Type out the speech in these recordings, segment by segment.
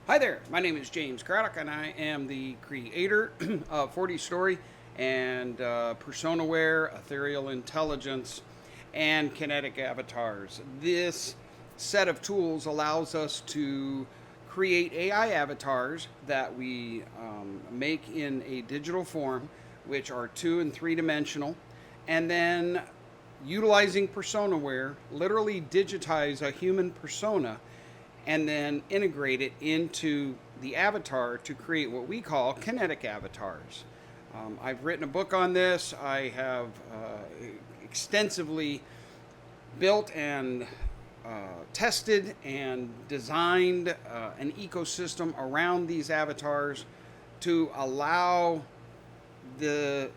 Hi there, my name is James Craddock, and I am the creator of 40 Story and PersonaWare, Ethereal Intelligence, and Kinetic Avatars. This set of tools allows us to create AI avatars that we make in a digital form, which are 2 and 3 dimensional, and then utilizing PersonaWare, literally digitize a human persona and then integrate it into the avatar to create what we call kinetic avatars. I've written a book on this. I have extensively built and tested and designed an ecosystem around these avatars to allow the,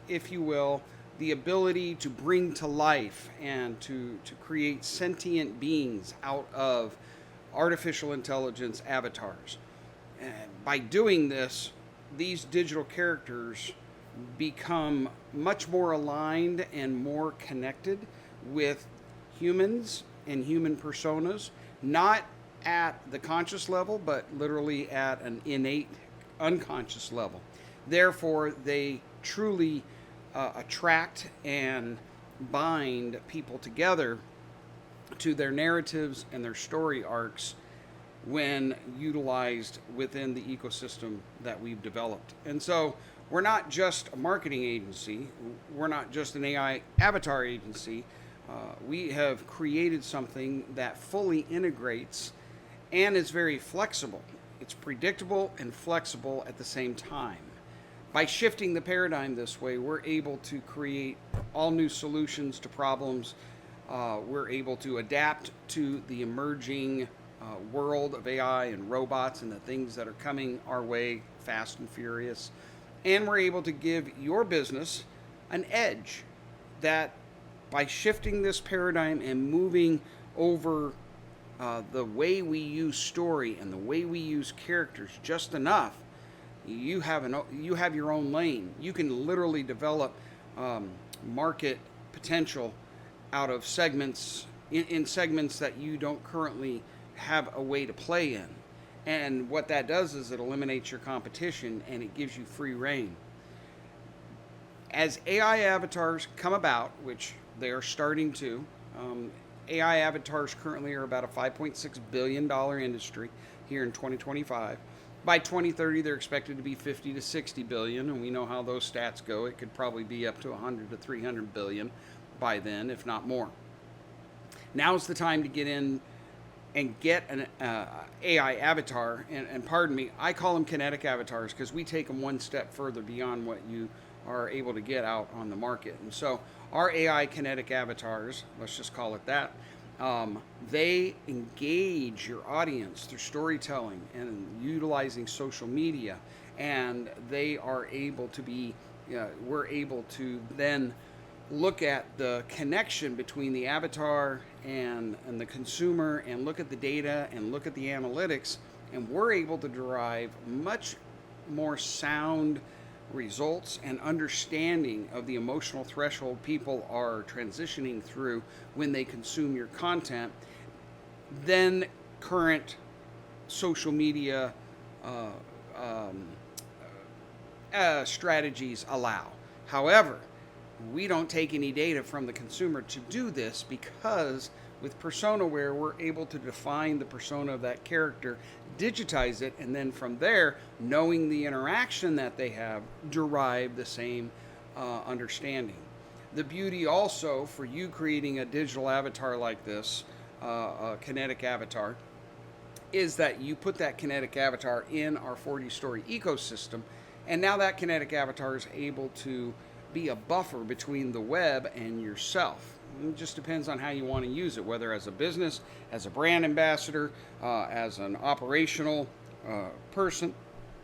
if you will, the ability to bring to life and to create sentient beings out of artificial intelligence avatars. And by doing this, these digital characters become much more aligned and more connected with humans and human personas, not at the conscious level, but literally at an innate unconscious level. Therefore, they truly attract and bind people together to their narratives and their story arcs when utilized within the ecosystem that we've developed. And so we're not just a marketing agency, we're not just an AI avatar agency. We have created something that fully integrates and is very flexible. It's predictable and flexible at the same time. By shifting the paradigm this way, we're able to create all new solutions to problems. We're able to adapt to the emerging world of AI and robots and the things that are coming our way fast and furious. And we're able to give your business an edge that by shifting this paradigm and moving over the way we use story and the way we use characters just enough, you have your own lane. You can literally develop market potential out of segments in segments that you don't currently have a way to play in. And what that does is it eliminates your competition and it gives you free reign. As AI avatars come about, which they are starting to, AI avatars currently are about a $5.6 billion industry here in 2025. By 2030, they're expected to be 50 to 60 billion, and we know how those stats go. It could probably be up to 100 to 300 billion by then, if not more. Now's the time to get in and get an AI avatar, and pardon me, I call them kinetic avatars because we take them one step further beyond what you are able to get out on the market. And so our AI kinetic avatars, let's just call it that, they engage your audience through storytelling and utilizing social media, and they are able to be, we're able to then look at the connection between the avatar and the consumer and look at the data and look at the analytics, and we're able to derive much more sound results and understanding of the emotional threshold people are transitioning through when they consume your content than current social media strategies allow. However, we don't take any data from the consumer to do this because with PersonaWare, we're able to define the persona of that character, digitize it, and then from there, knowing the interaction that they have, derive the same understanding. The beauty also for you creating a digital avatar like this, a kinetic avatar, is that you put that kinetic avatar in our 40 story ecosystem, and now that kinetic avatar is able to be a buffer between the web and yourself. It just depends on how you want to use it, whether as a business, as a brand ambassador, as an operational person,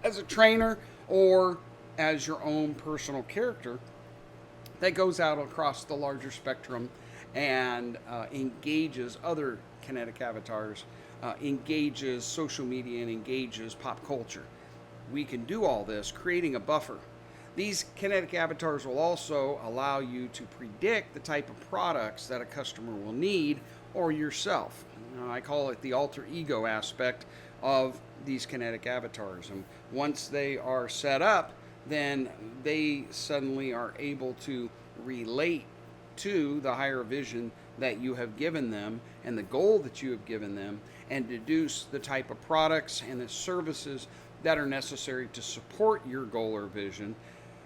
as a trainer, or as your own personal character that goes out across the larger spectrum and engages other kinetic avatars, engages social media, and engages pop culture. We can do all this creating a buffer. These kinetic avatars will also allow you to predict the type of products that a customer will need or yourself. I call it the alter ego aspect of these kinetic avatars. And once they are set up, then they suddenly are able to relate to the higher vision that you have given them and the goal that you have given them, and deduce the type of products and the services that are necessary to support your goal or vision,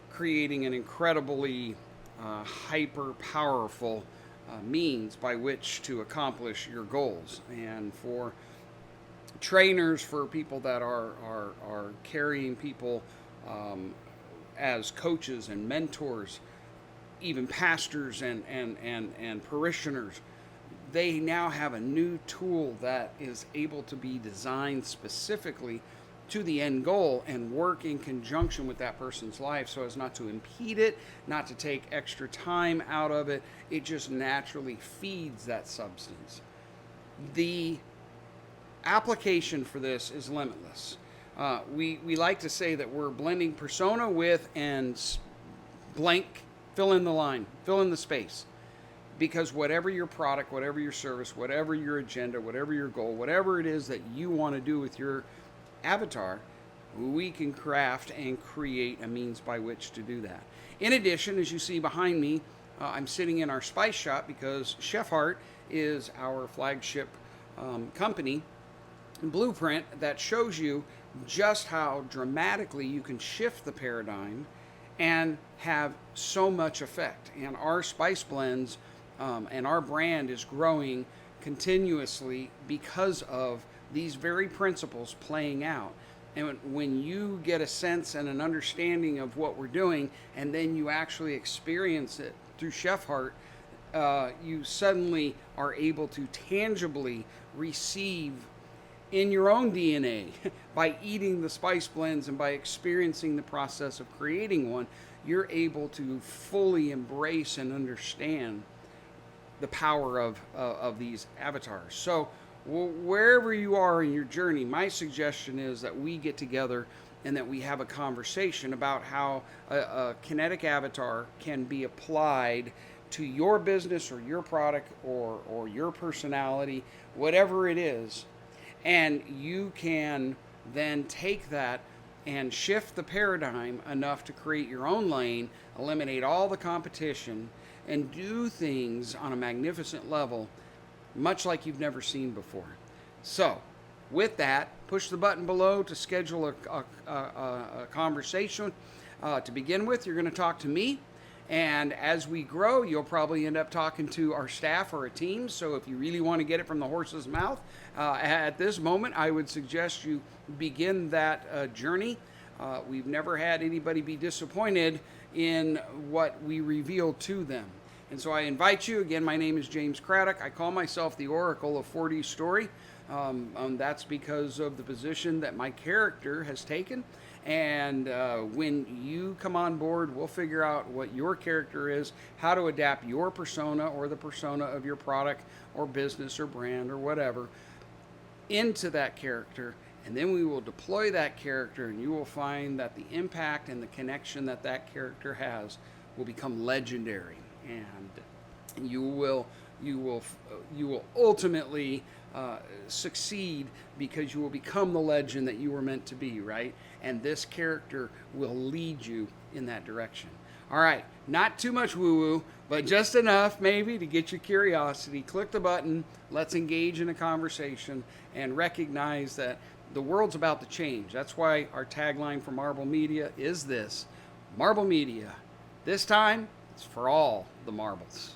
creating an incredibly hyper powerful means by which to accomplish your goals. And for trainers, for people that are carrying people as coaches and mentors, even pastors and parishioners, they now have a new tool that is able to be designed specifically to the end goal and work in conjunction with that person's life so as not to impede it, not to take extra time out of it. It just naturally feeds that substance. The application for this is limitless. We like to say that we're blending persona with and blank, fill in the line, fill in the space. Because whatever your product, whatever your service, whatever your agenda, whatever your goal, whatever it is that you want to do with your avatar, we can craft and create a means by which to do that. In addition, as you see behind me, I'm sitting in our spice shop because Chef Heart is our flagship company blueprint that shows you just how dramatically you can shift the paradigm and have so much effect. And our spice blends and our brand is growing continuously because of these very principles playing out. And when you get a sense and an understanding of what we're doing, and then you actually experience it through Chef Heart, you suddenly are able to tangibly receive in your own DNA by eating the spice blends and by experiencing the process of creating one. You're able to fully embrace and understand the power of these avatars. So wherever you are in your journey, my suggestion is that we get together and that we have a conversation about how a kinetic avatar can be applied to your business or your product or your personality, whatever it is. And you can then take that and shift the paradigm enough to create your own lane, eliminate all the competition, and do things on a magnificent level, much like you've never seen before. So, with that, push the button below to schedule a conversation. To begin with, you're going to talk to me. And as we grow, you'll probably end up talking to our staff or a team. So if you really want to get it from the horse's mouth, at this moment, I would suggest you begin that journey. We've never had anybody be disappointed in what we reveal to them. And so I invite you, again, my name is James Craddock. I call myself the Oracle of 4D Story. That's because of the position that my character has taken. And when you come on board, we'll figure out what your character is, how to adapt your persona or the persona of your product or business or brand or whatever into that character. And then we will deploy that character, and you will find that the impact and the connection that that character has will become legendary. And you will ultimately succeed because you will become the legend that you were meant to be, right? And this character will lead you in that direction. All right, not too much woo-woo, but just enough maybe to get your curiosity. Click the button, let's engage in a conversation and recognize that the world's about to change. That's why our tagline for Marble Media is this: Marble Media. This time, it's for all the marbles.